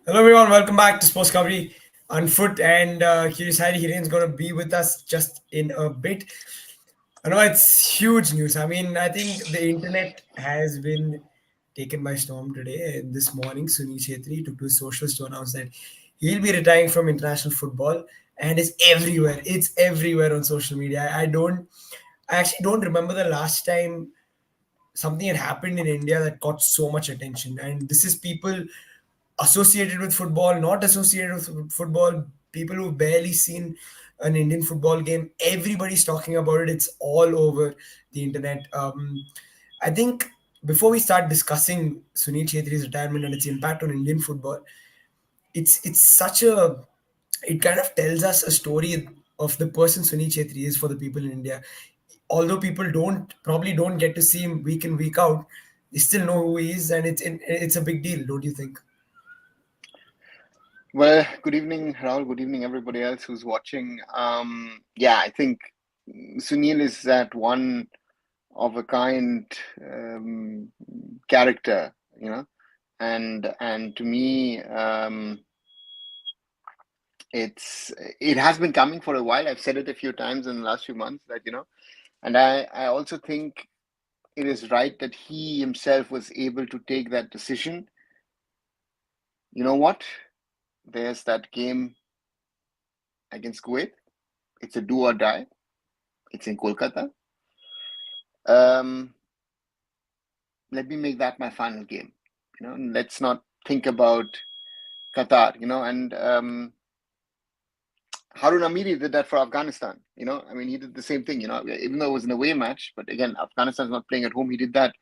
Hello everyone, welcome back to SportsKhabri on foot, and curious Hiren is going to be with us just in a bit. I know it's huge news. I mean, I think the internet has been taken by storm today. This morning, Sunil Chhetri took to his socials to announce that he'll be retiring from international football, and it's everywhere. It's everywhere on social media. I actually don't remember the last time something had happened in India that got so much attention. And this is people associated with football, not associated with football, people who've barely seen an Indian football game. Everybody's talking about it. It's all over the internet. I think before we start discussing Sunil Chetri's retirement and its impact on Indian football, it's such a it kind of tells us a story of the person Sunil Chhetri is for the people in India. Although people don't get to see him week in week out, they still know who he is, and it's a big deal, don't you think? Well, good evening, Rahul. Good evening, everybody else who's watching. Yeah, I think Sunil is that one of a kind character, and to me, it has been coming for a while. I've said it a few times in the last few months and I also think it is right that he himself was able to take that decision. You know what? There's that game against Kuwait. It's a do or die. It's in Kolkata. Let me make that my final game. Let's not think about Qatar. And Harun Amiri did that for Afghanistan. I mean, he did the same thing. Even though it was an away match, but again, Afghanistan's not playing at home. He did that.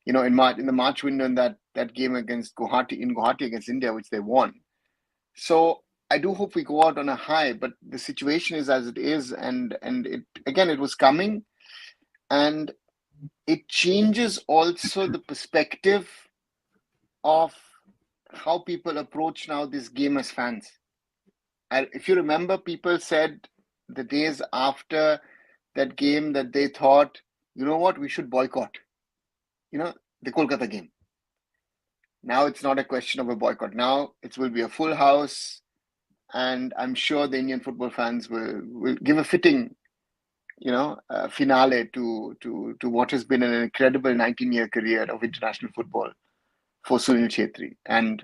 In the March window in that game against Guwahati against India, which they won. So I do hope we go out on a high, but the situation is as it is, and it was coming, and it changes also the perspective of how people approach now this game as fans. If you remember, people said the days after that game that they thought, you know what, we should boycott, the Kolkata game. Now it's not a question of a boycott. Now it will be a full house, and I'm sure the Indian football fans will give a fitting, finale to what has been an incredible 19-year career of international football for Sunil Chhetri. And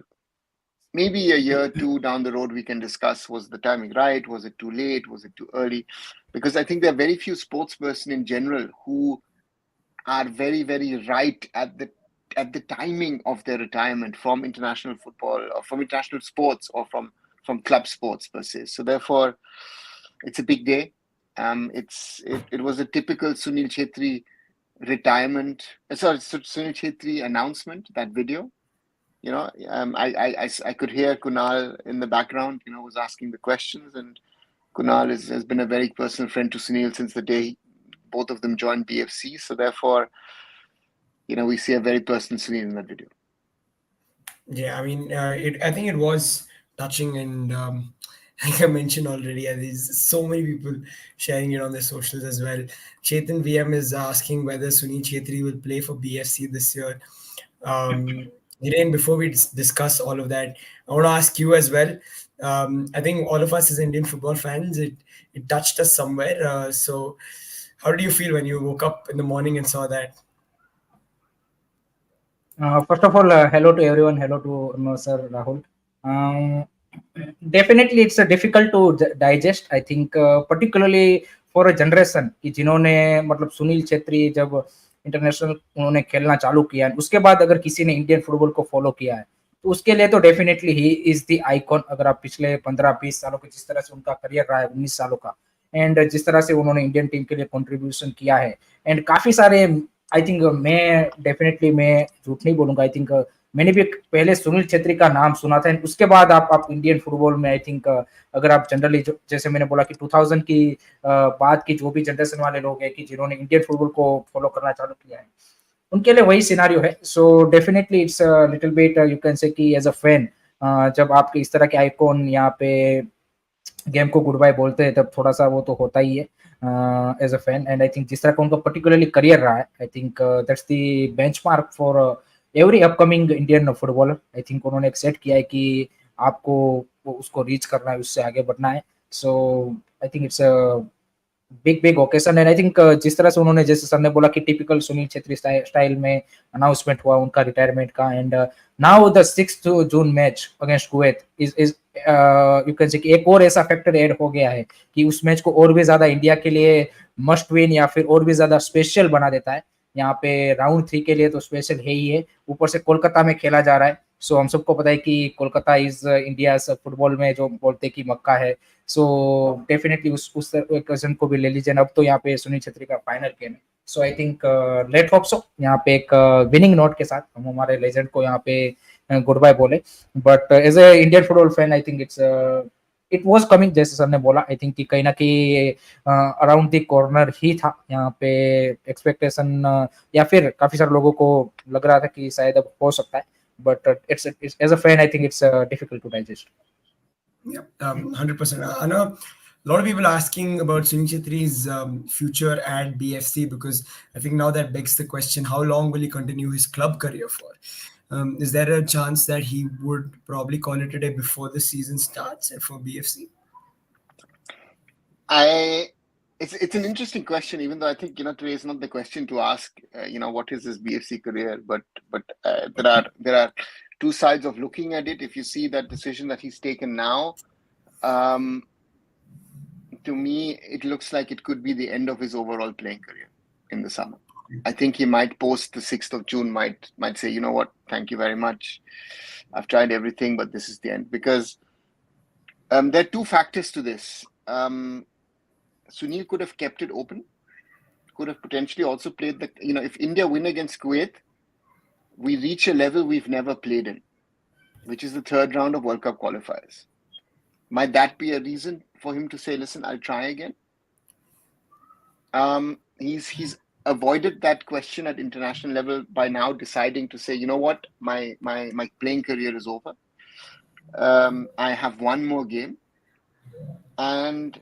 maybe a year or two down the road, we can discuss, was the timing right? Was it too late? Was it too early? Because I think there are very few sportspersons in general who are very, very right at the timing of their retirement from international football or from international sports or from club sports per se. So therefore, it's a big day. It was a typical Sunil Chhetri Sunil Chhetri announcement, that video. I could hear Kunal in the background, was asking the questions, and Kunal has been a very personal friend to Sunil since the day both of them joined BFC. So therefore, we see a very personal Sunil in that video. Yeah, I mean, I think it was touching, and like I mentioned already, there's so many people sharing it on their socials as well. Chetan VM is asking whether Sunil Chhetri will play for BFC this year. Hiren, before we discuss all of that, I want to ask you as well. I think all of us as Indian football fans, it touched us somewhere. So, how did you feel when you woke up in the morning and saw that? First of all, hello to everyone. Hello to Sir Rahul. Definitely, it's difficult to digest. I think, particularly for a generation कि जिन्होंने मतलब सुनील छेत्री जब international उन्होंने खेलना चालू किया है, उसके बाद अगर किसी ने इंडियन फुटबॉल को फॉलो किया है, तो उसके लिए तो definitely he is the icon. अगर आप पिछले 15-20 सालों के जिस तरह से उनका करियर रहा है, 19 सालों का, एंड जिस तरह से उन्होंने इंडियन टीम के लिए कंट्रीब्यूशन किया है, एंड काफी सारे आई थिंक मैं झूठ नहीं बोलूंगा, आई थिंक मैंने भी पहले सुनील छेत्री का नाम सुना था, उसके बाद आप इंडियन फुटबॉल में आई थिंक अगर आप जनरली जैसे मैंने बोला कि 2000 की बाद की जो भी जनरेशन वाले लोग हैं कि जिन्होंने इंडियन फुटबॉल को फॉलो करना चालू किया है, उनके लिए वही सिनारियो है. So definitely it's little bit you can say कि एज अ फैन जब आपके इस तरह के आइकॉन यहाँ पे गेम को गुड बाय बोलते हैं, तब थोड़ा सा वो तो होता ही है as a fan. And I think जिस तरह का उनका पर्टिकुलरली करियर रहा है, I think that's the benchmark for every upcoming Indian footballer. I think उन्होंने एक सेट किया है कि आपको उसको रीच करना है, उससे आगे बढ़ना है. So I think it's a big occasion. And I think जिस तरह से उन्होंने, जैसे सर ने बोला कि टिपिकल सुनील छेत्री स्टाइल में अनाउंसमेंट हुआ उनका रिटायरमेंट का. And now the 6th June match against Kuwait is you can say एक और ऐसा फैक्टर ऐड हो गया है कि उस मैच को और भी ज्यादा इंडिया के लिए मस्ट विन या फिर और भी ज्यादा स्पेशल बना देता है. यहाँ पे राउंड 3 के लिए तो स्पेशल है ही है, ऊपर से कोलकाता में खेला जा रहा है. सो हम सबको पता है कि कोलकाता इज इंडिया फुटबॉल में जो बोलते हैं कि मक्का है. सो डेफिनेटली उस क्वेश्चन को भी ले लीजिए. अब तो यहाँ पे सुनील छेत्री का फाइनल गेम है. So I think let hope so यहाँ पे एक विनिंग नोट के साथ हम हमारे लेजेंड को यहाँ पे गुड बाय बोले. But as a Indian football fan I think it was coming, जैसे सर ने बोला. आई थिंक कि कहीं ना कहीं अराउंड द कॉर्नर ही था यहाँ पे. एक्सपेक्टेशन या फिर काफी सारे लोगों को लग रहा था कि शायद अब हो सकता है. But it's as a fan I think it's difficult to digest. Yeah, 100%. I know a lot of people asking about Sunil Chetri's future at BFC, because I think now that begs the question: how long will he continue his club career for? Is there a chance that he would probably call it a day before the season starts for BFC? It's an interesting question, even though I think today is not the question to ask. What is his BFC career? But there are two sides of looking at it. If you see that decision that he's taken now, to me it looks like it could be the end of his overall playing career in the summer. I think he might post the 6th of June might say, you know what, thank you very much. I've tried everything, but this is the end. Because there are two factors to this. Sunil could have kept it open, could have potentially also played if India win against Kuwait, we reach a level we've never played in, which is the 3rd round of World Cup qualifiers. Might that be a reason for him to say, listen, I'll try again? He's avoided that question at international level by now deciding to say, you know what, my playing career is over. I have one more game. And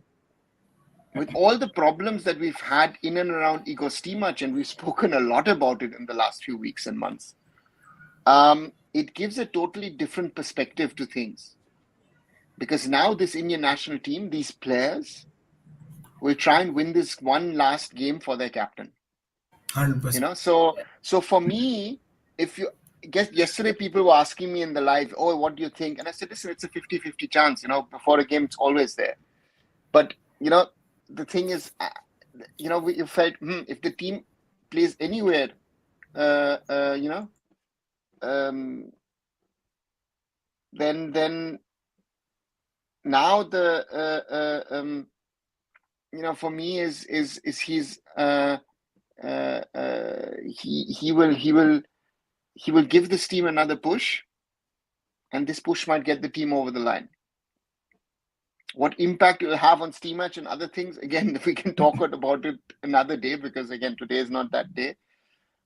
with all the problems that we've had in and around Igor Stimac, and we've spoken a lot about it in the last few weeks and months, it gives a totally different perspective to things. Because now this Indian national team, these players, will try and win this one last game for their captain. 100%. So for me, if you guess, yesterday people were asking me in the live, oh, what do you think? And I said, listen, it's a 50-50 chance. Before a game, it's always there. But the thing is, we felt if the team plays anywhere, then now the for me is he's he will give this team another push, and this push might get the team over the line. What impact it will have on Stimac and other things, again, we can talk about it another day, because again, today is not that day.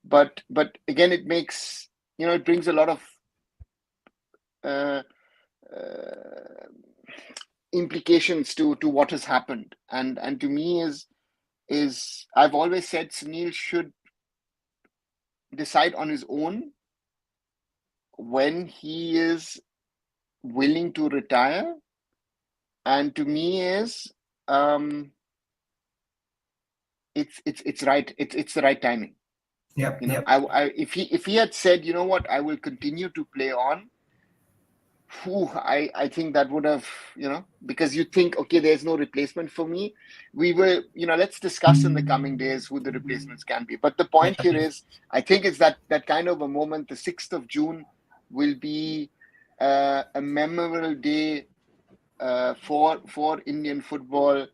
But again, it makes it brings a lot of implications to what has happened, and to me is I've always said Sunil should decide on his own when he is willing to retire. And to me is it's right. It's the right timing. Yeah. If he had said, you know what, I will continue to play on, I think that would have, because you think, okay, there's no replacement for me. We will, let's discuss in the coming days who the replacements can be. But the point here is, I think it's that kind of a moment. The 6th of June will be a memorable day for Indian football,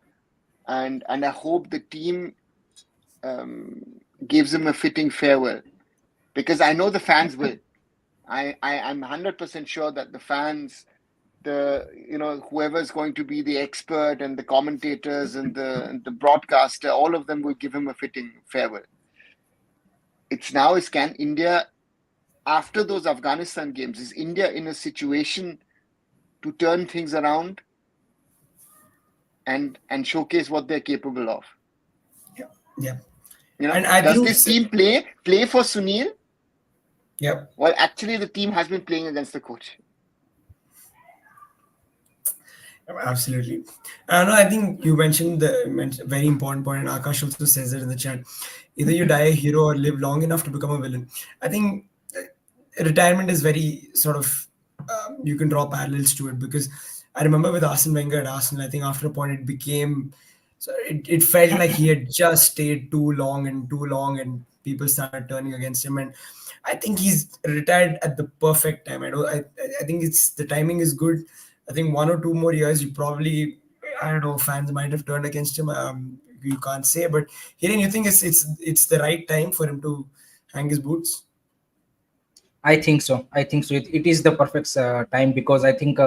and I hope the team gives him a fitting farewell, because I know the fans will. I'm 100% sure that the fans, whoever's going to be the expert and the commentators and the broadcaster, all of them will give him a fitting farewell. It's now, can India, after those Afghanistan games, is India in a situation to turn things around and showcase what they're capable of? Yeah. And does this team play for Sunil? Yep. Well, actually, the team has been playing against the coach. Absolutely. No, I think you mentioned the very important point, and Akash also says it in the chat. Either you die a hero or live long enough to become a villain. I think retirement is very sort of you can draw parallels to it, because I remember with Arsene Wenger at Arsenal, I think after a point it became so it felt like he had just stayed too long, and people started turning against him. And I think he's retired at the perfect time. I think it's the timing is good. I think 1 or 2 more years, you probably, I don't know, fans might have turned against him. You can't say, but Hiren, you think it's the right time for him to hang his boots? I think so, I think so it is the perfect time, because I think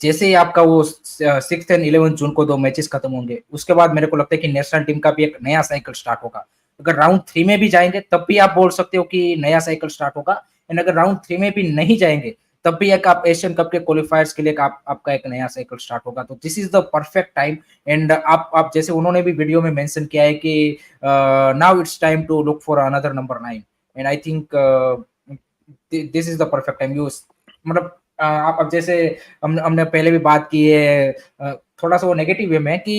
जैसे ही आपका वो 6 और 11 जून को 2 matches खत्म होंगे, उसके बाद मेरे को लगता है कि नेशनल टीम का भी एक नया साइकिल स्टार्ट होगा। अगर राउंड 3 में भी जाएंगे तब भी आप बोल सकते हो कि नया साइकिल स्टार्ट होगा, एंड अगर राउंड 3 में भी नहीं जाएंगे तब भी एक आप एशियन कप के क्वालिफायर्स के लिए आपका एक नया साइकिल स्टार्ट होगा। तो this is the perfect time. And आप जैसे उन्होंने भी वीडियो में मेंशन किया है कि now it's time to look for another number 9, and I think this is the perfect time use. मतलब आप अब जैसे हमने पहले भी बात की है, थोड़ा सा वो नेगेटिव वे में कि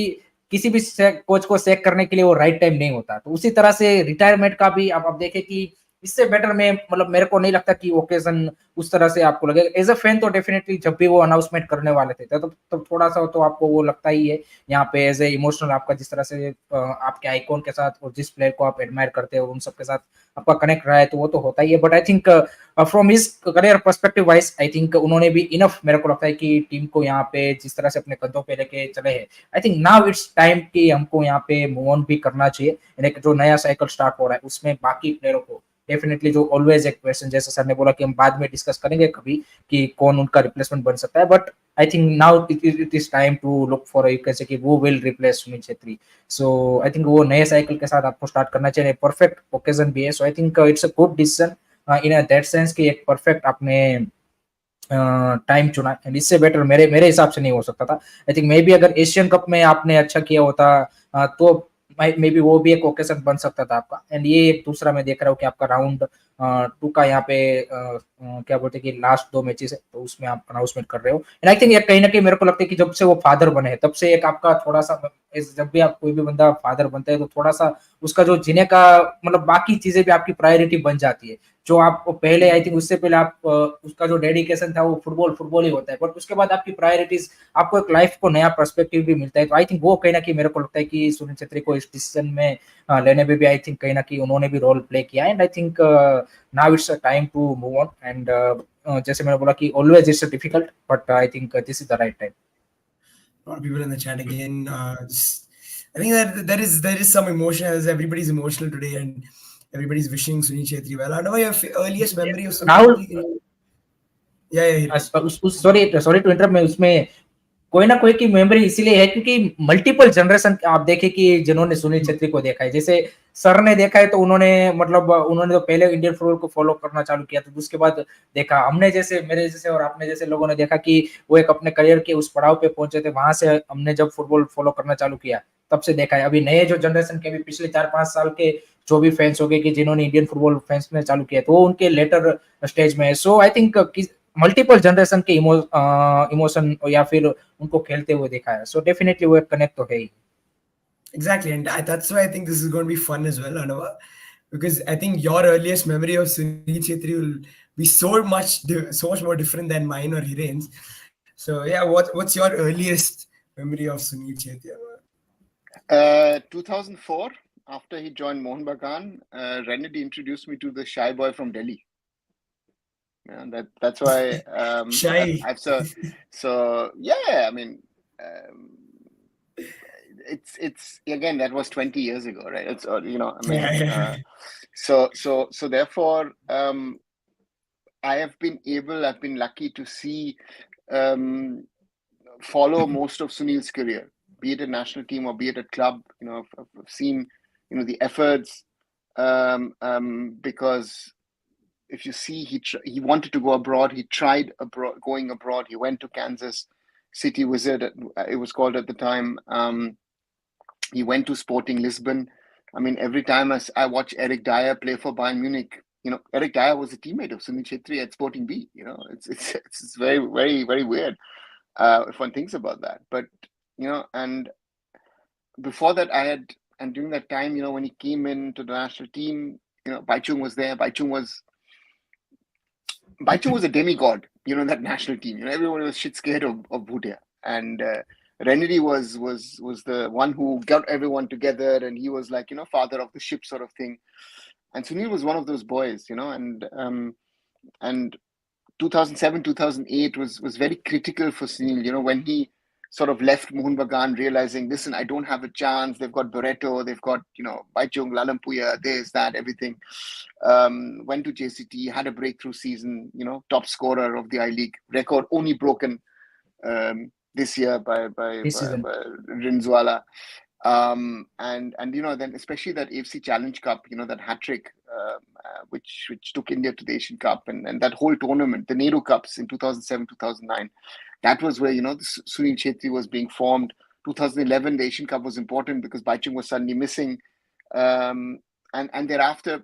किसी भी कोच को सेक करने के लिए वो राइट टाइम नहीं होता, तो उसी तरह से रिटायरमेंट का भी आप देखें कि इससे बेटर में, मतलब मेरे को नहीं लगता कि ओकेजन उस तरह से आपको लगेगा। एज अ फैन तो डेफिनेटली जब भी वो अनाउंसमेंट करने वाले थे तो थोड़ा सा तो आपको वो लगता ही है यहाँ पे, एज ए इमोशनल आपका जिस तरह से आपके आइकॉन के साथ और जिस प्लेयर को आप एडमायर करते हो उन सबके साथ आपका कनेक्ट रहा है, तो वो तो होता ही है। But I think from his career perspective wise, I think उन्होंने भी इनफ, मेरे को लगता है कि टीम को यहाँ पे जिस तरह से अपने कंधों पे लेके चले हैं, आई थिंक नाउ इट्स टाइम कि हमको यहाँ पे मूव ऑन भी करना चाहिए। एक जो नया साइकिल स्टार्ट हो रहा है उसमें बाकी प्लेयरों को डेफिनेटली, जो ऑलवेज एक क्वेश्चन जैसे सर ने बोला कि हम बाद में डिस्कस करेंगे कभी कि कौन उनका रिप्लेसमेंट बन सकता है, but I think now it is time to look for कैसे कि वो will replace Sunil Chhetri. So I think वो नए साइकिल के साथ आपको स्टार्ट करना चाहिए, परफेक्ट ओकेजन भी है। So I think it's a good decision in that sense कि एक परफेक्ट आपने टाइम चुना, एंड इससे बेटर मेरे मेरे हिसाब से नहीं हो सकता था। आई थिंक मे बी अगर एशियन कप में आपने अच्छा किया होता तो मे बी वो भी एक ओकेजन बन सकता था आपका। एंड ये एक दूसरा मैं देख रहा हूँ कि आपका राउंड 2 का यहाँ पे क्या बोलते हैं कि लास्ट 2 मैचेस है, तो उसमें आप अनाउंसमेंट कर रहे हो। एंड आई थिंक कहीं ना कहीं मेरे को लगता है कि जब से वो फादर बने हैं तब से एक आपका थोड़ा सा, जब भी आप कोई भी बंदा फादर बनता है तो थोड़ा सा उसका जो जीने का, मतलब बाकी चीजें भी आपकी प्रायोरिटी बन जाती है। जो आप पहले, आई थिंक उससे पहले आप उसका जो डेडिकेशन था वो फुटबॉल फुटबॉल ही होता है, बट उसके बाद आपकी प्रायोरिटीज, आपको एक लाइफ को नया पर्सपेक्टिव भी मिलता है। तो आई थिंक वो कहीं ना कहीं मेरे को लगता है कि सुनील छेत्री को इस डिसीजन में लेने में भी आई थिंक कहीं ना कहीं उन्होंने भी रोल प्ले किया। And I think now it's a time to move on. And जैसे मैंने बोला कि always it's difficult, but I think this is the right time. A lot of people in the chat again. I think that there is some emotion, as everybody's emotional today, and everybody's wishing Sunil Chhetri well. I know your earliest memory of Sunil Rahul, Chhetri. Yeah, yeah, Hiren. Sorry sorry to interrupt, मैं उसमें कोई ना कोई की memory इसीलिए है क्योंकि multiple generation आप देखे कि जिन्होंने सुनील छेत्री को देखा है, जैसे सर ने देखा है तो उन्होंने, मतलब उन्होंने तो पहले इंडियन फुटबॉल को फॉलो करना चालू किया, तो उसके बाद देखा हमने, जैसे मेरे जैसे और आपने जैसे लोगों ने देखा कि वो एक अपने करियर के उस पड़ाव पे पहुंचे थे, वहां से हमने जब फुटबॉल फॉलो करना चालू किया तब से देखा है। अभी नए जो जनरेशन के भी पिछले 4-5 साल के जो भी फैंस हो गए कि जिन्होंने इंडियन फुटबॉल फैंस ने चालू किया, तो वो उनके लेटर स्टेज में है। So I think multiple generation के इमोशन या फिर उनको खेलते हुए देखा है, सो डेफिनेटली वो एक कनेक्ट तो है ही। Exactly, and that's why I think this is going to be fun as well, Anava, because I think your earliest memory of Sunil Chhetri will be so much more different than mine or Hiren's. So yeah, what's your earliest memory of Sunil Chhetri? 2004, after he joined Mohun Bagan, Renedy introduced me to the shy boy from Delhi. Yeah, that's why Shy. I've so yeah. I mean, it's again, that was 20 years ago, right? It's I mean, Yeah, yeah. so therefore, I've been lucky to see follow most of Sunil's career, be it a national team or be it a club. I've seen the efforts, because if you see, he wanted to go abroad. He tried going abroad. He went to Kansas City Wizard, it was called at the time. He went to Sporting Lisbon. I mean, every time I watch Eric Dyer play for Bayern Munich, Eric Dyer was a teammate of Sunil Chhetri at Sporting B. It's very, very, very weird. if one thinks about that. But and before that, and during that time, when he came into the national team, Baichung was there. Baichung was a demigod, in that national team. Everyone was shit scared of Bhutia. And Rennery was the one who got everyone together, and he was like, father of the ship sort of thing. And Sunil was one of those boys, and 2007, 2008 was very critical for Sunil, when he sort of left Mohun Bagan realizing, listen, I don't have a chance. They've got Barreto, they've got, Baichung, Lalampuya, this, that, everything. Went to JCT, had a breakthrough season, top scorer of the I-League record, only broken this year by This season. Rinzwala. And then especially that AFC Challenge Cup, that hat-trick, which took India to the Asian Cup, and that whole tournament, the Nehru Cups in 2007, 2009, that was where, Sunil Chhetri was being formed. 2011, the Asian Cup was important because Baichung was suddenly missing. And thereafter,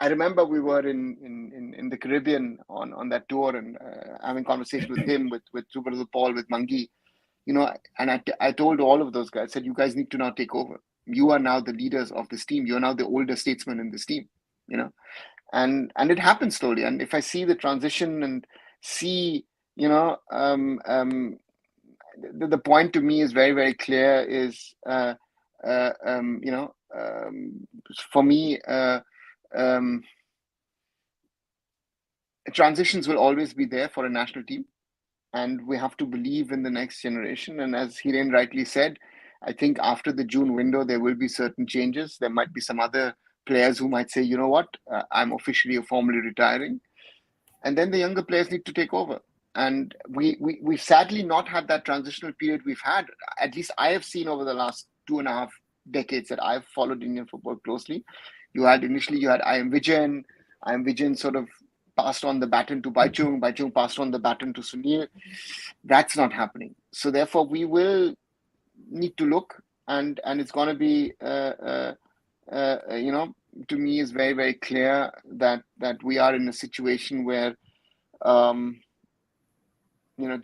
I remember we were in the Caribbean on that tour, and having conversation with him, with Super Paul, with Mangi, and I told all of those guys, I said, you guys need to now take over. You are now the leaders of this team. You're now the older statesman in this team, and it happens slowly. And if I see the transition and see, the point to me is very, very clear is, for me, transitions will always be there for a national team. And we have to believe in the next generation. And as Hiren rightly said, I think after the June window, there will be certain changes. There might be some other players who might say, you know what, I'm officially or formally retiring. And then the younger players need to take over. And we've sadly not had that transitional period we've had. At least I have seen over the last 2.5 decades that I've followed Indian football closely. Initially you had I am Vijayan sort of passed on the baton to Baichung. Baichung passed on the baton to Sunil. That's not happening. So therefore, we will need to look, and it's going to be, to me, is very, very clear that we are in a situation where, do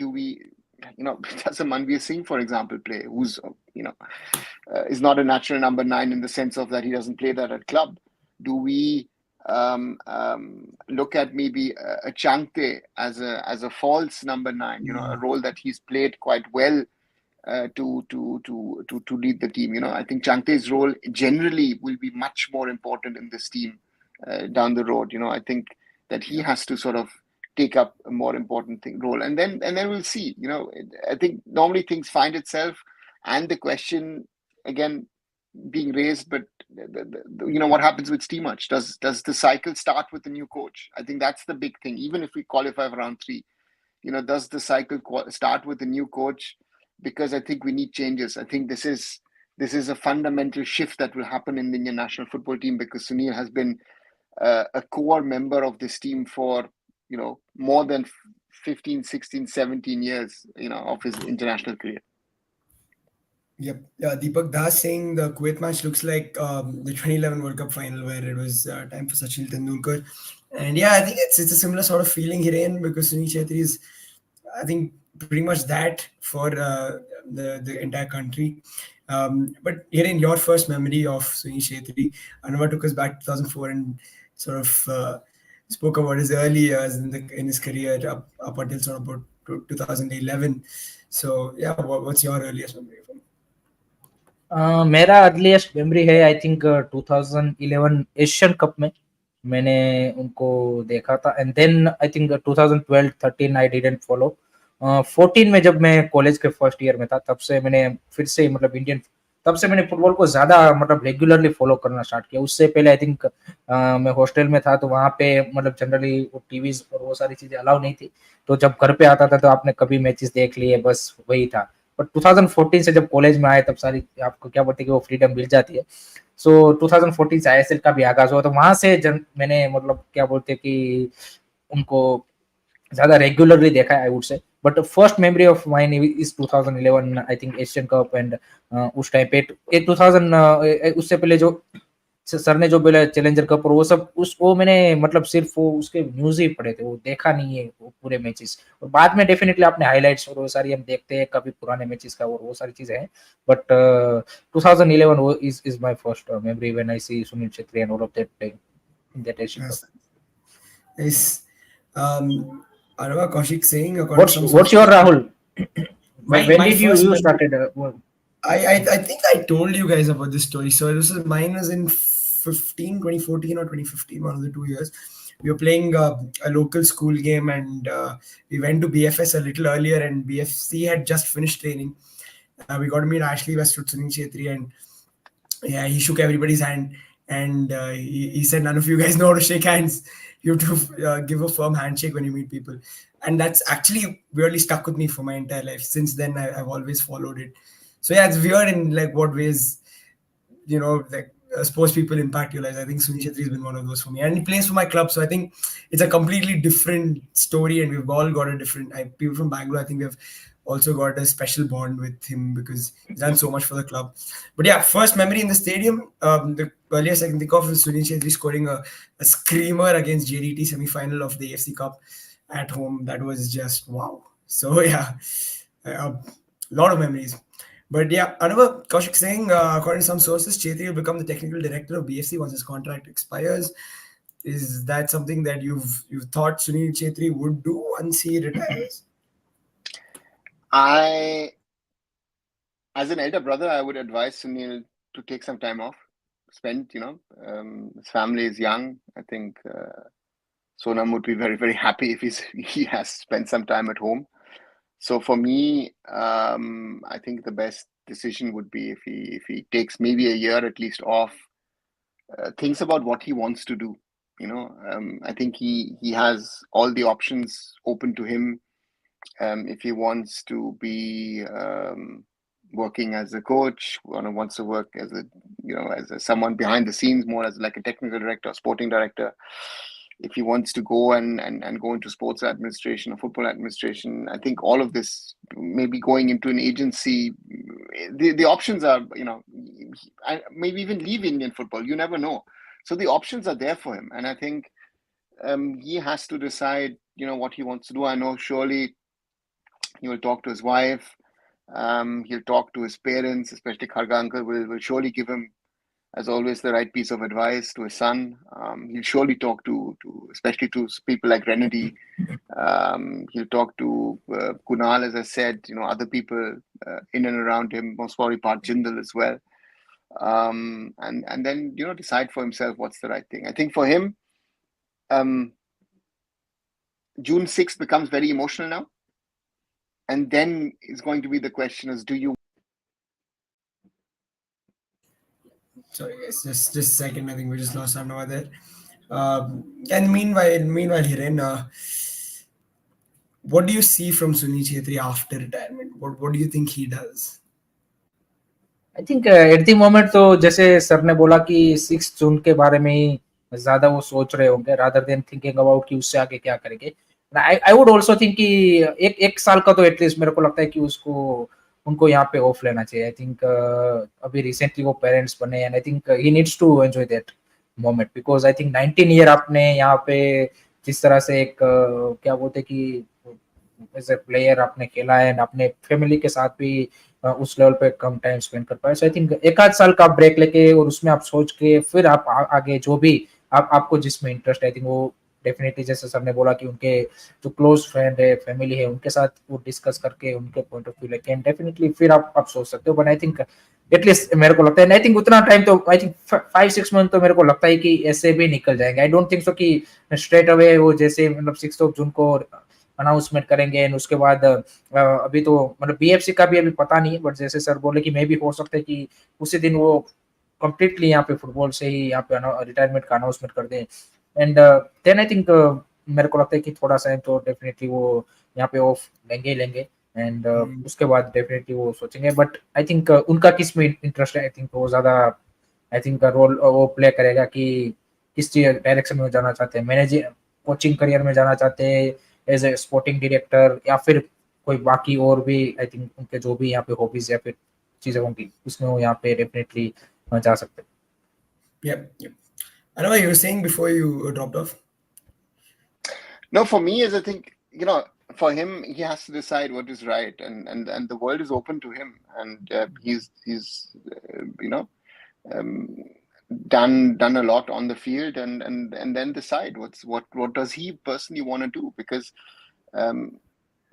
we, does a Manveer Singh, for example, play? Who's, is not a natural number 9 in the sense of that he doesn't play that at club. Do we look at maybe a Changte as a false number 9, a role that he's played quite well to lead the team. I think Changte's role generally will be much more important in this team down the road. I think that he has to sort of take up a more important role, and then we'll see. I think normally things find itself, and the question again being raised, but what happens with Steamach? Does the cycle start with the new coach? I think that's the big thing. Even if we qualify for round 3, does the cycle start with the new coach? Because I think we need changes. I think this is a fundamental shift that will happen in the Indian national football team, because Sunil has been a core member of this team for more than 15, 16, 17 years of his international career. Yep. Deepak Das saying the Kuwait match looks like the 2011 World Cup final, where it was time for Sachin Tendulkar. And yeah, I think it's a similar sort of feeling, Hiren, because Sunil Chhetri is, I think, pretty much that for the entire country. But Hiren, your first memory of Sunil Chhetri, Anwar took us back to 2004 and sort of spoke about his early years in his career up until sort of about 2011. So yeah, what's your earliest memory of him? मेरा earliest memory है I think 2011 Asian cup में मैंने उनको देखा था, and then I think 2012 13 I didn't follow. 14 में जब मैं कॉलेज के फर्स्ट ईयर में था, तब से मैंने फिर से मतलब तब से मैंने फुटबॉल को ज्यादा मतलब रेगुलरली फॉलो करना स्टार्ट किया. उससे पहले आई थिंक मैं हॉस्टल में था, तो वहां पे मतलब जनरली वो टीवीज और वो सारी चीजें अलाउ नहीं थी, तो जब घर पे आता था तो आपने कभी मैचेस देख लिए, बस वही था. बट 2014 से जब कॉलेज में आए तब सारी आपको क्या बोलते हैं कि वो फ्रीडम मिल जाती है. सो 2014 से आईएसएल का भी आगाज हुआ, तो वहां से मैंने मतलब क्या बोलते हैं कि उनको ज्यादा रेगुलरली देखा है I would say. But first memory of mine is 2011 I think Asian cup, and उस टाइम पे 2000 उससे पहले जो सर ने जो बोला चैलेंजर कप और वो सब वो मैंने मतलब सिर्फ वो उसके न्यूज ही पढ़े थे, वो देखा नहीं है वो पूरे मैचेस। और बाद में डेफिनेटली आपने हाइलाइट्स और वो सारी हम देखते हैं कभी पुराने मैचेस का और वो सारी चीजें हैं। But 2011 is my first memory when I see Sunil Chhetri and all of that playing in that Asian Cup. Yes. Is I don't know, Kaushik saying according to some What's your sources. Rahul? When My did first you memory, started? I think I told you guys about this story. So mine was in 2014 or 2015, one of the 2 years. We were playing a local school game, and we went to BFS a little earlier, and BFC had just finished training. We got to meet Ashley Westwood, Sunil Chhetri, and yeah, he shook everybody's hand, and he said, "None of you guys know how to shake hands. You have to give a firm handshake when you meet people." And that's actually weirdly stuck with me for my entire life. Since then, I've always followed it. So yeah, it's weird in like what ways, like sports people impact your lives. I think Sunil Chetri has been one of those for me, and he plays for my club. So I think it's a completely different story, and we've all got a different. People from Bangalore, I think we've also got a special bond with him because he's done so much for the club. But yeah, first memory in the stadium, the earliest I can think of is Sunil Chetri scoring a screamer against JDT semi-final of the AFC Cup at home. That was just wow. So yeah, a lot of memories. But yeah, another Kaushik saying, according to some sources, Chetri will become the technical director of BFC once his contract expires. Is that something that you've thought Sunil Chetri would do once he retires? As an elder brother, I would advise Sunil to take some time off. Spend, his family is young. I think Sonam would be very, very happy if he has spent some time at home. So for me, I think the best decision would be if he takes maybe a year at least off, thinks about what he wants to do. I think he has all the options open to him. If he wants to be working as a coach, wants to work as as someone behind the scenes, more as like a technical director, sporting director. If he wants to go and go into sports administration or football administration, I think all of this, maybe going into an agency, the options are, maybe even leave Indian football. You never know. So the options are there for him, and I think he has to decide, what he wants to do. I know surely he will talk to his wife. He'll talk to his parents, especially Kharga uncle will surely give him, as always, the right piece of advice to his son. He'll surely talk to especially to people like Renedy. He'll talk to Kunal, as I said, other people in and around him, most probably Parth Jindal as well. And then, decide for himself what's the right thing. I think for him, June 6th becomes very emotional now. And then it's going to be the question is, do you... Sorry guys, just a second. I think we just lost some over there. And meanwhile, Hiren, what do you see from Sunil Chhetri after retirement? What do you think he does? I think at the moment तो जैसे sir ने बोला कि 6 जून के बारे में ही ज्यादा वो सोच रहे होंगे रादर देन थिंकिंग अबाउट कि उससे आगे क्या करेंगे। आई वुड आल्सो थिंक कि एक साल का तो एटलीस्ट मेरे को लगता है कि उनको यहाँ पे ऑफ लेना चाहिए। आई थिंक अभी रिसेंटली वो पेरेंट्स बने and I think he needs to enjoy that moment because I think 19 year आपने यहाँ पे जिस तरह से एक क्या बोलते कि एज ए प्लेयर आपने खेला है एंड अपने फैमिली के साथ भी उस लेवल पे कम टाइम स्पेंड कर पाए। सो आई थिंक एक आध साल का ब्रेक लेके और उसमें आप सोच के फिर आप आगे जो भी आपको जिसमें इंटरेस्ट है आई थिंक वो डेफिनेटली जैसे सर ने बोला कि उनके जो क्लोज फ्रेंड है फैमिली है उनके साथ वो डिस्कस करके उनके पॉइंट ऑफ व्यू लेके डेफिनेटली फिर आप सोच सकते हो। बट आई थिंक एटलीस्ट मेरे को लगता है आई थिंक उतना टाइम तो आई थिंक 5-6 मंथ तो मेरे को लगता है कि ऐसे भी निकल जाएंगे। आई डोंट थिंक सो कि स्ट्रेट अवे वो जैसे मतलब 6 जून को अनाउंसमेंट करेंगे एंड उसके बाद अभी तो मतलब बीएफसी का भी अभी पता नहीं है बट जैसे सर बोले कि मे भी हो सकता है कि उसी दिन वो कंप्लीटली यहाँ पे फुटबॉल से ही यहाँ पे रिटायरमेंट का अनाउंसमेंट कर दें एंड देन आई थिंक मेरे को लगता है कि थोड़ा सा तो डेफिनेटली वो यहाँ पे ऑफ लेंगे एंड उसके बाद डेफिनेटली वो सोचेंगे। बट आई थिंक उनका किस में इंटरेस्ट है आई थिंक वो ज्यादा आई थिंक रोल वो प्ले करेगा कि किस डायरेक्शन में जाना चाहते हैं, मैनेजिंग कोचिंग करियर में जाना चाहते हैं एज ए स्पोर्टिंग डायरेक्टर या फिर कोई बाकी और भी आई थिंक उनके जो भी यहाँ पे हॉबीज या फिर चीजें होंगी उसमें वो यहाँ पे डेफिनेटली जा सकते हैं। Yep, yep. I know what you were saying before you dropped off. No, for me, is I think, for him, he has to decide what is right, and the world is open to him, and he's um, done a lot on the field, and then decide what does he personally want to do, because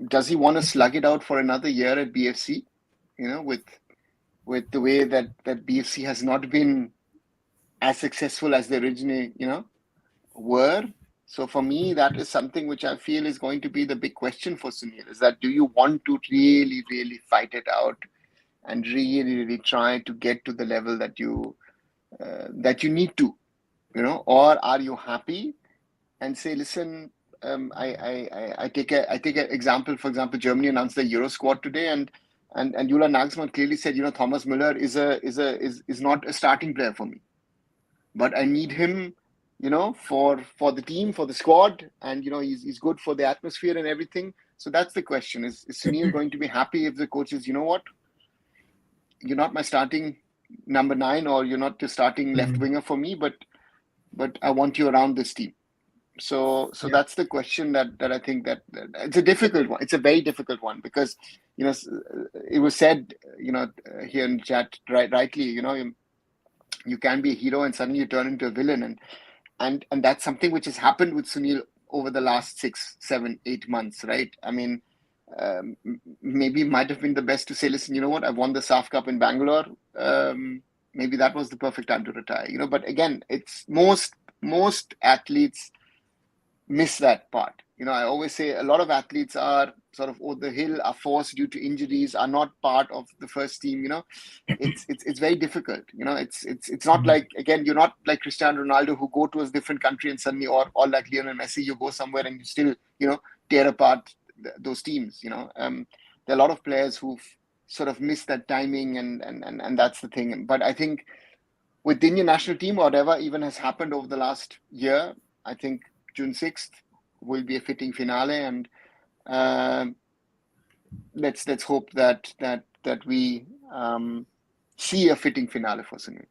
does he want to slug it out for another year at BFC, with the way that BFC has not been as successful as they originally were. So for me, that is something which I feel is going to be the big question for Sunil, is that do you want to really, really fight it out and really, really try to get to the level that you need to, or are you happy and say, listen, I take an example. For example, Germany announced the Euro squad today, and Julian Nagelsmann clearly said, Thomas Müller is not a starting player for me, but I need him, for the team, for the squad, and he's good for the atmosphere and everything. So that's the question: is Sunil going to be happy if the coach is, you're not my starting number 9, or you're not the starting left winger for me, but I want you around this team. So that's the question that I think that it's a difficult one. It's a very difficult one, because it was said here in chat rightly, you can be a hero and suddenly you turn into a villain, and that's something which has happened with Sunil over the last 6, 7, 8 months, right? I mean, maybe it might have been the best to say, listen, you know what, I won the SAF Cup in Bangalore. Maybe that was the perfect time to retire. But again, it's most athletes miss that part. I always say a lot of athletes are sort of over the hill, are forced due to injuries, are not part of the first team. It's very difficult. It's not like, again, you're not like Cristiano Ronaldo, who go to a different country and suddenly, or like Lionel Messi, you go somewhere and you still tear apart those teams. There are a lot of players who've sort of missed that timing, and that's the thing. But I think with the Indian national team, whatever even has happened over the last year, I think June 6th will be a fitting finale, and let's hope that we see a fitting finale for Sunil.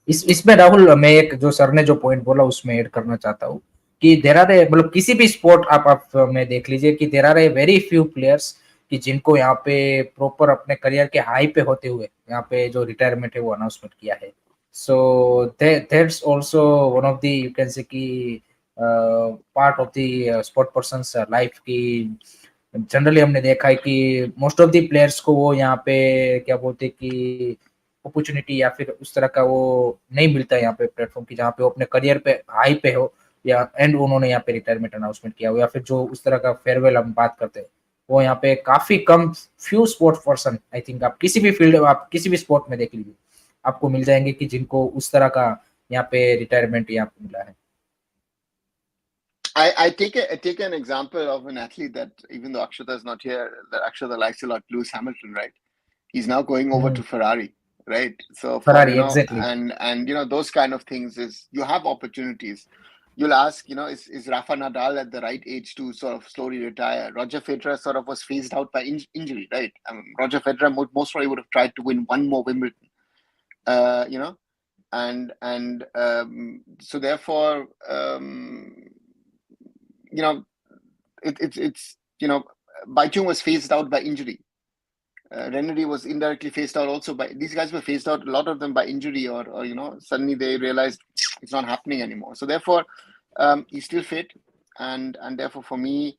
इसमें राहुल, मैं एक जो sir ने जो point बोला उसमें add करना चाहता हूँ कि देर आर मतलब किसी भी स्पोर्ट आप में देख लीजिए कि there are very few players कि जिनको यहाँ पे प्रॉपर अपने करियर के हाई पे होते हुए यहाँ पे जो रिटायरमेंट है वो अनाउंसमेंट किया है. So that's also one of the you can say कि part of the sport persons life की जनरली हमने देखा है कि मोस्ट ऑफ द प्लेयर्स को वो यहाँ पे क्या बोलते हैं कि अपॉर्चुनिटी या फिर उस तरह का वो नहीं मिलता है यहाँ पे प्लेटफॉर्म की जहाँ पे वो अपने करियर पे हाई पे हो, या एंड उन्होंने यहाँ पे रिटायरमेंट अनाउंसमेंट किया हो, या फिर जो उस तरह का फेयरवेल हम बात करते हैं वो यहाँ पे काफी कम few sport person, I think आप किसी भी फील्ड, आप किसी भी स्पोर्ट में देख लीजिए आपको मिल जाएंगे कि जिनको उस तरह का यहाँ पे रिटायरमेंट यहाँ पे मिला है. I take an example of an athlete that, even though Akshata is not here, that Akshata likes a lot, Lewis Hamilton, right? He's now going over to Ferrari, right? So Ferrari, exactly. And those kind of things, is you have opportunities. You'll ask, is Rafa Nadal at the right age to sort of slowly retire? Roger Federer sort of was phased out by injury, right? Roger Federer most probably would have tried to win one more Wimbledon, and so therefore, it's Baichung was phased out by injury. Rennery was indirectly phased out also by, these guys were phased out, a lot of them by injury, or suddenly they realized it's not happening anymore. So therefore, he's still fit, and therefore for me,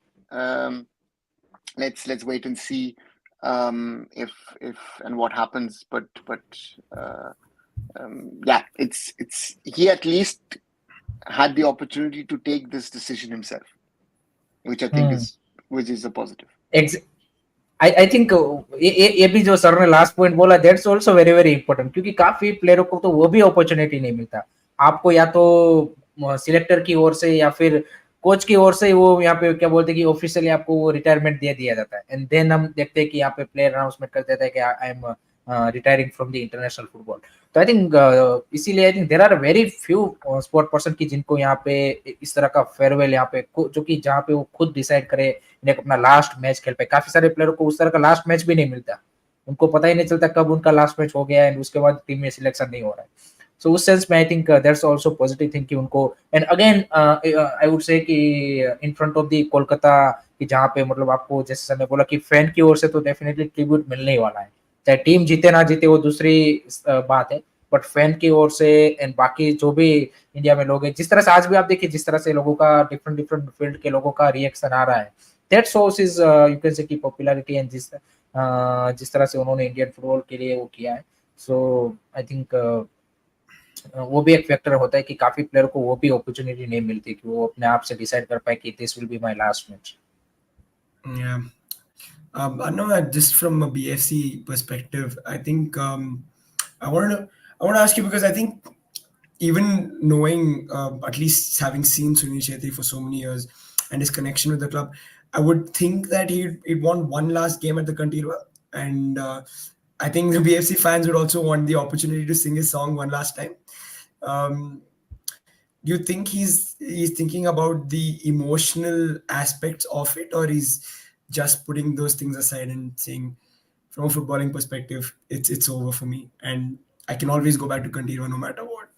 let's wait and see if and what happens. But yeah, it's he at least had the opportunity to take this decision himself, which I think is a positive. I think ये भी जो sir ने last point बोला, that's also very very important, क्योंकि काफी प्लेयरों को तो वो भी अपॉर्चुनिटी नहीं मिलता. आपको या तो सिलेक्टर की ओर से या फिर कोच की ओर से वो यहाँ पे क्या बोलते हैं कि ऑफिशियली आपको वो रिटायरमेंट दे दिया जाता है, एंड देन हम देखते हैं कि यहाँ पे प्लेयर अनाउंसमेंट कर देता है कि I am retiring from the international football. तो आई थिंक इसीलिए I think there are very few sport person की जिनको यहाँ पे इस तरह का फेयरवेल यहाँ पे जो कि जहाँ पे वो खुद डिसाइड करे अपना लास्ट मैच खेल पाए. काफी सारे प्लेयरों को उस तरह का लास्ट मैच भी नहीं मिलता, उनको पता ही नहीं चलता कब उनका लास्ट मैच हो गया है, उसके बाद टीम में सिलेक्शन नहीं हो रहा है. So उस sense में I think that's also positive thing कि उनको, and again I would say कि in front of the Kolkata कि जहाँ पे मतलब आपको जैसे मैं बोला कि फैन की ओर से तो डेफिनेटली ट्रिब्यूट मिलने ही वाला है, चाहे टीम जीते ना जीते वो दूसरी बात है, बट फैन की ओर से एंड बाकी जो भी इंडिया में लोग हैं, जिस तरह से आज भी आप देखिए जिस तरह से लोगों का डिफरेंट डिफरेंट फील्ड के लोगों का रिएक्शन आ रहा है, that shows is you can से की पॉपुलैरिटी एंड जिस तरह से उन्होंने इंडियन फुटबॉल के लिए वो किया है. सो आई थिंक वो भी एक फैक्टर होता है कि काफी प्लेयर को वो भी अपॉर्चुनिटी नहीं मिलती कि वो अपने आप से डिसाइड कर पाए कि this will be my last match. Yeah. I know that just from a BFC perspective, I think I want to ask you, because I think even knowing, at least having seen Sunil Chhetri for so many years and his connection with the club, I would think that he'd want one last game at the Kantirwa, and I think the BFC fans would also want the opportunity to sing his song one last time. Um, do you think he's thinking about the emotional aspects of it, or he's just putting those things aside and saying, from a footballing perspective, it's over for me, and I can always go back to Kantirwa no matter what?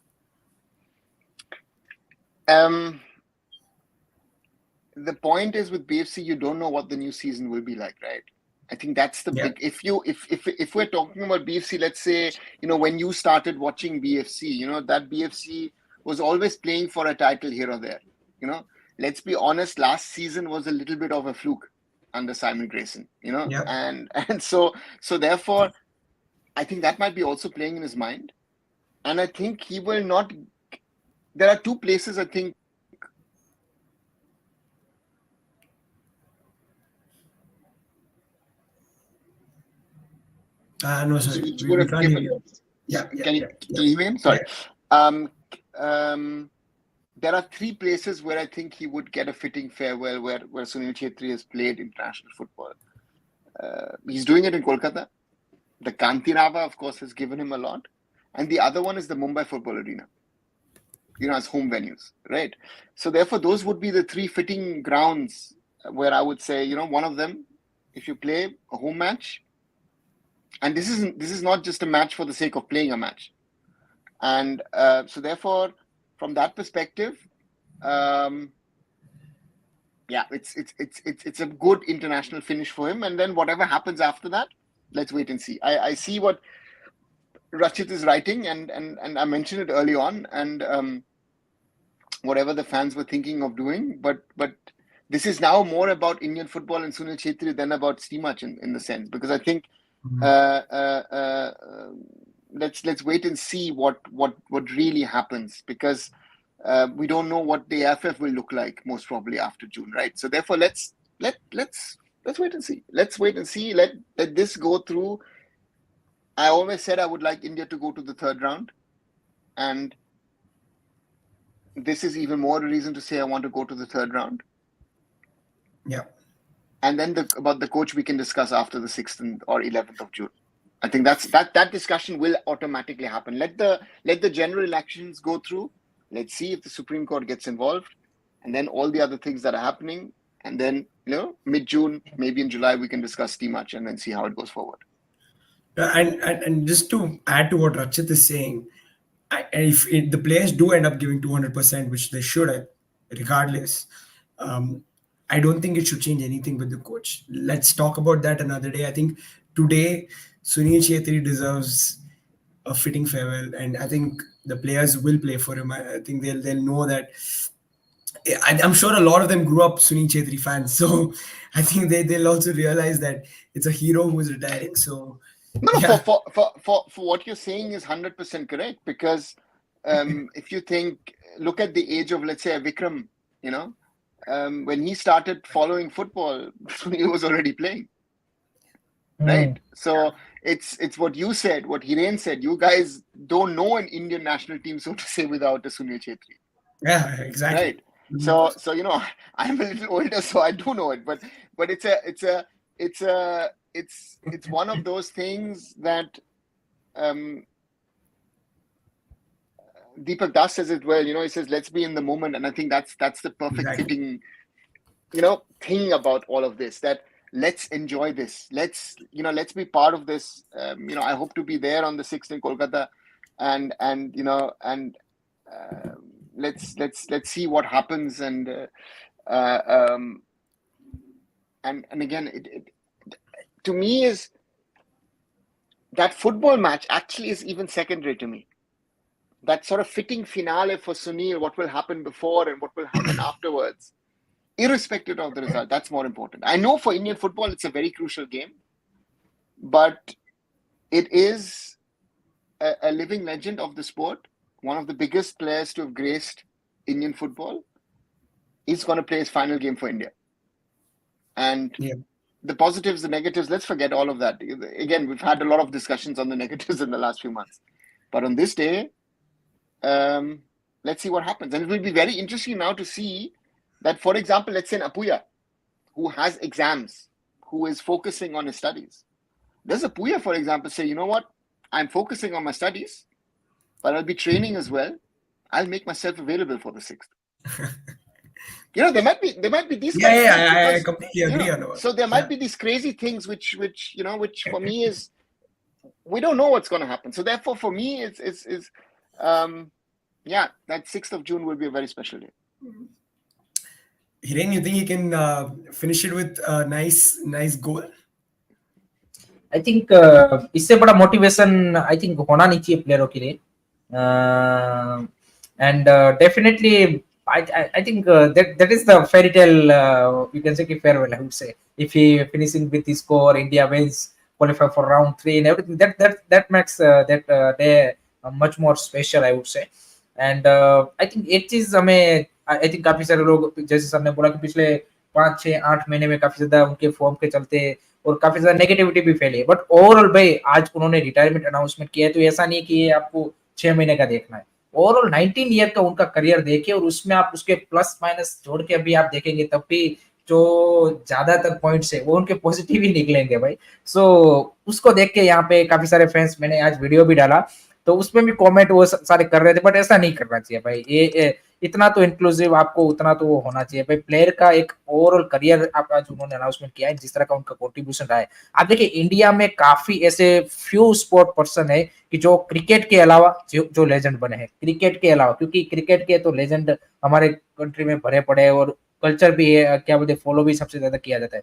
The point is with BFC, you don't know what the new season will be like, right? I think that's the big. If we're talking about BFC, let's say, you know, when you started watching BFC, you know, that BFC was always playing for a title here or there. You know, let's be honest, last season was a little bit of a fluke under Simon Grayson, you know, and so therefore, I think that might be also playing in his mind, and I think he will not. There are two places I think. No, sorry. We can't hear you. Can you hear me? Sorry. There are three places where I think he would get a fitting farewell where Sunil Chhetri has played international football. He's doing it in Kolkata. The Kantirava, of course, has given him a lot. And the other one is the Mumbai Football Arena, you know, as home venues, right? So therefore, those would be the three fitting grounds where I would say, you know, one of them, if you play a home match, and this is not just a match for the sake of playing a match. And so therefore, from that perspective, it's a good international finish for him. And then whatever happens after that, let's wait and see. I see what Rachit is writing, and I mentioned it early on, and whatever the fans were thinking of doing, but this is now more about Indian football and Sunil Chhetri than about Steamach in the sense, because I think let's wait and see what really happens, because we don't know what the AFF will look like most probably after June, right? So therefore, let's wait and see. Let's wait and see. Let this go through. I always said I would like India to go to the third round, and this is even more a reason to say I want to go to the third round. Yeah. And then about the coach we can discuss after the 6th or 11th of June. I think that discussion will automatically happen. Let the general elections go through. Let's see if the Supreme Court gets involved, and then all the other things that are happening. And then, you know, mid-June, maybe in July, we can discuss Steamach and then see how it goes forward. And just to add to what Rachit is saying, if the players do end up giving 200%, which they should, regardless, I don't think it should change anything with the coach. Let's talk about that another day. I think today Sunil Chhetri deserves a fitting farewell, and I think the players will play for him. I think they'll know that. I'm sure a lot of them grew up Sunil Chhetri fans, so I think they'll also realize that it's a hero who is retiring. So for what you're saying is 100% correct, because if you look at the age of, let's say, Vikram, you know, when he started following football, Sunil was already playing, right? So it's what you said, what Hiren said. You guys don't know an Indian national team, so to say, without a Sunil Chhetri. Yeah, exactly. Right. So you know, I'm a little older, so I do know it. But it's one of those things that Deepak Das says it well. You know, he says, "Let's be in the moment," and I think that's the perfect fitting, you know, thing about all of this. That let's enjoy this. Let's be part of this. You know, I hope to be there on the 6th in Kolkata. and let's see what happens. And again, it to me is that football match actually is even secondary to me. That sort of fitting finale for Sunil, what will happen before and what will happen afterwards, irrespective of the result, that's more important. I know for Indian football, it's a very crucial game, but it is a living legend of the sport. One of the biggest players to have graced Indian football is going to play his final game for India. And the positives, the negatives, let's forget all of that. Again, we've had a lot of discussions on the negatives in the last few months. But on this day, let's see what happens. And it will be very interesting now to see that, for example, let's say an Apuya, who has exams, who is focusing on his studies. Does Apuya, for example, say, you know what, I'm focusing on my studies, but I'll be training as well. I'll make myself available for the 6th. There might be these kind of things. I completely agree on that. So there might be these crazy things which for me is, we don't know what's going to happen. So therefore, for me, it's that 6th of June will be a very special day. Hiren, you think he can finish it with a nice goal? I think इससे बड़ा motivation I think होना नहीं चाहिए प्लेयरों के लिए, and definitely I think that is the fairy tale, you can say farewell, I would say, if he finishing with his score, India wins, qualify for round 3 and everything, that makes that day much more special, I would say. And I think एक चीज हमें I think काफी सारे लोग, जैसे sir ने बोला कि पिछले 5-6-8 महीने में काफी ज्यादा उनके फॉर्म के चलते और काफी ज्यादा नेगेटिविटी भी फैली है, बट ओवरऑल भाई आज उन्होंने रिटायरमेंट अनाउंसमेंट किया है, तो ऐसा नहीं है कि ये आपको 6 महीने का देखना है, ओवरऑल 19 ईयर का उनका करियर देखिए और उसमें आप उसके प्लस माइनस जोड़ के अभी आप देखेंगे तब भी जो ज्यादातर पॉइंट्स है वो उनके पॉजिटिव ही निकलेंगे भाई. सो उसको देख के यहाँ पे काफी सारे फैंस, मैंने आज वीडियो भी डाला तो उसमें भी कमेंट वो सारे कर रहे थे, बट ऐसा नहीं करना चाहिए भाई. ये इतना तो इंक्लूसिव आपको उतना तो वो होना चाहिए भाई. प्लेयर का एक ओवरऑल करियर आप आज उन्होंने अनाउंसमेंट किया है, जिस तरह का उनका कंट्रीब्यूशन रहा है. आप देखिए इंडिया में काफी ऐसे फ्यू स्पोर्ट पर्सन है कि जो क्रिकेट के अलावा जो लेजेंड बने हैं, क्रिकेट के अलावा, क्योंकि क्रिकेट के तो लेजेंड हमारे कंट्री में भरे पड़े हैं और कल्चर भी है, क्या बोलते फॉलो भी सबसे ज्यादा किया जाता है.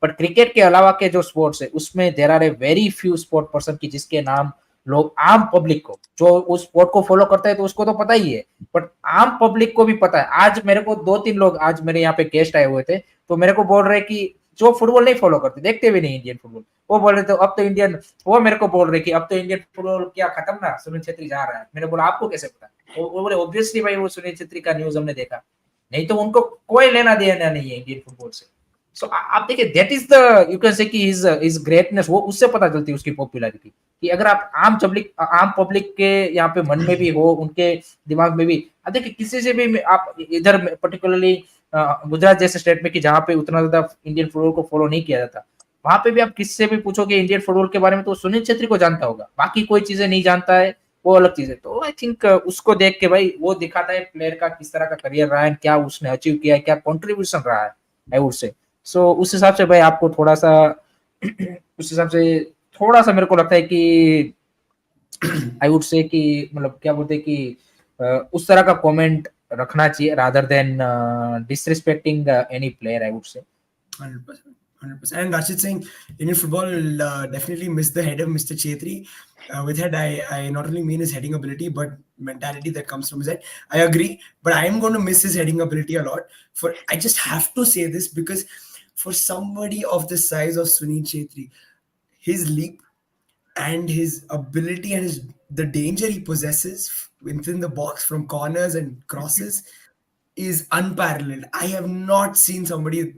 बट क्रिकेट के अलावा के जो स्पोर्ट्स है उसमें there are a very few sport person की जिसके नाम लोग, आम पब्लिक को, जो उस स्पोर्ट को फॉलो करता है तो उसको तो पता ही है, बट आम पब्लिक को भी पता है. आज मेरे को 2-3 लोग, आज मेरे यहाँ पे गेस्ट आए हुए थे, तो मेरे को बोल रहे कि जो फुटबॉल नहीं फॉलो करते, देखते भी नहीं इंडियन फुटबॉल, वो बोल रहे थे अब तो इंडियन, वो मेरे को बोल रहे कि अब तो इंडियन फुटबॉल क्या खत्म ना, सुनील छेत्री जा रहा है. मैंने बोला आपको कैसे पता? वो बोले ऑब्वियसली भाई वो सुनील छेत्री का न्यूज हमने देखा, नहीं तो उनको कोई लेना देना नहीं है इंडियन फुटबॉल से. सो आप देखिए that is the, you can say कि हिज ग्रेटनेस, वो उससे पता चलती है उसकी पॉपुलैरिटी, कि अगर आप आम पब्लिक के यहाँ पे मन में भी हो, उनके दिमाग में भी. अब देखिए किसी से भी आप इधर पर्टिकुलरली गुजरात जैसे स्टेट में कि जहाँ पे उतना ज्यादा इंडियन फुटबॉल को फॉलो नहीं किया जाता, वहां पे भी आप किससे भी पूछोगे इंडियन फुटबॉल के बारे में तो सुनील छेत्री को जानता होगा, बाकी कोई चीजें नहीं जानता है, वो अलग चीज है. तो आई थिंक उसको देख के भाई वो दिखाता है प्लेयर का किस तरह का करियर रहा है, क्या उसने अचीव किया है, क्या कॉन्ट्रीब्यूशन रहा है, आई वुड से. सो उस हिसाब से भाई आपको थोड़ा सा मेरे को लगता है कि आई वुड से कि मतलब क्या बोलते हैं कि उस तरह का कमेंट रखना चाहिए rather than disrespecting any player, I would say. 100%. And Rashid saying Indian football definitely missed the head of Mr. Chhetri. With head, I not only mean his heading ability, but mentality that comes from his head. I agree, but I am going to miss his heading ability a lot. I just have to say this because for somebody of the size of Sunil Chhetri, his leap and his ability and the danger he possesses within the box from corners and crosses is unparalleled. I have not seen somebody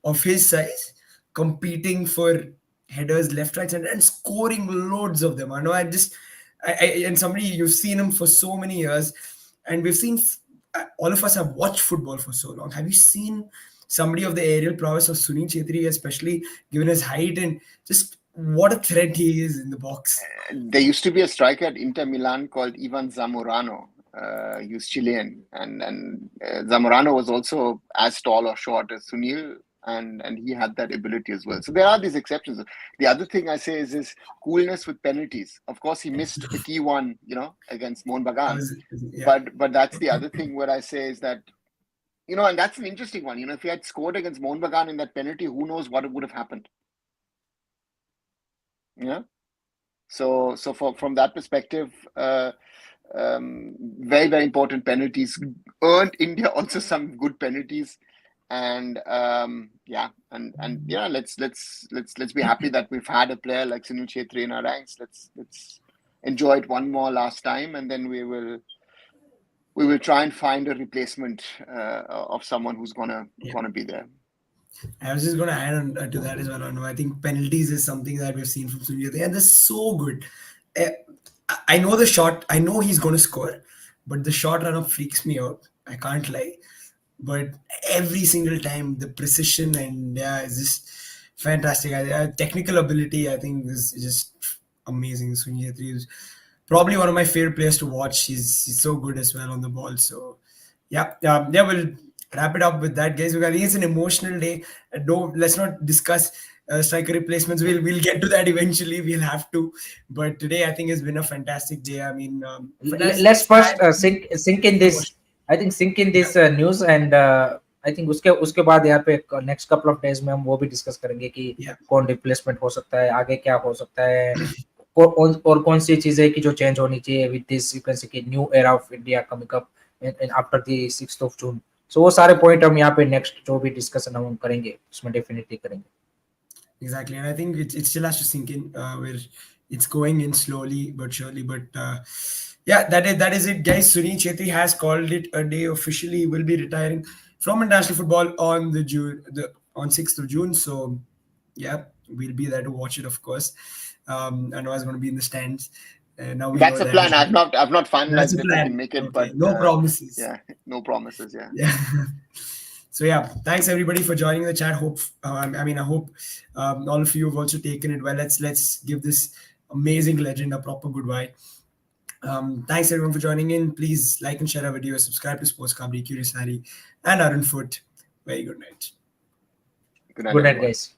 of his size competing for headers left, right, center, and scoring loads of them. I know and somebody, you've seen him for so many years, and we've seen, all of us have watched football for so long. Have you seen somebody of the aerial prowess of Sunil Chhetri, especially given his height and just what a threat he is in the box? There used to be a striker at Inter Milan called Ivan Zamorano. He was Chilean, and Zamorano was also as tall or short as Sunil. and he had that ability as well. So there are these exceptions. The other thing I say is his coolness with penalties. Of course, he missed the key one, against Mohun Bagan. Yeah. But that's the other thing where I say is that, and that's an interesting one. If he had scored against Mohun Bagan in that penalty, who knows what would have happened? Yeah. So from that perspective, very, very important penalties. Earned India also some good penalties, and let's be happy that we've had a player like Sunil Chhetri in our ranks. Let's enjoy it one more last time, and then we will try and find a replacement of someone who's gonna be there. I was just going to add on to that as well. I think penalties is something that we've seen from Sunil, and they're so good. I know the shot. I know he's going to score, but the shot run up freaks me out. I can't lie. But every single time, the precision and it's just fantastic. Technical ability, I think, is just amazing. Sunil Chhetri is probably one of my favorite players to watch. He's so good as well on the ball. So we'll wrap it up with that, guys. Because I think it's an emotional day. Let's not discuss striker replacements. We'll get to that eventually. We'll have to. But today, I think has been a fantastic day. I mean, let's first sink in this. I think sink in this news, and I think उसके बाद यहाँ पे next couple of days में हम वो भी discuss करेंगे कि कौन replacement हो सकता है, आगे क्या हो सकता है, और कौन सी चीजें की जो change होनी चाहिए with this, you can say कि new era of India coming up and after the 6th of June. So वो सारे point हम यहाँ पे next जो भी discussion हम करेंगे उसमें definitely करेंगे. Exactly, and I think it still has to sink in. Where it's going in slowly but surely. But that is it, guys. Sunil Chhetri has called it a day officially. He will be retiring from international football on on 6th of June. So we'll be there to watch it, of course. I know I was going to be in the stands. Now that's a plan. I've not finalized if I can make it, okay. but no promises. Yeah, no promises. Yeah. So thanks everybody for joining the chat. I hope all of you have also taken it well. Let's give this amazing legend a proper goodbye. Thanks everyone for joining in. Please like and share our video. Subscribe to SportsKhabri, Curious Harry, and Arunfoot. Very good night. Good night, good night, guys.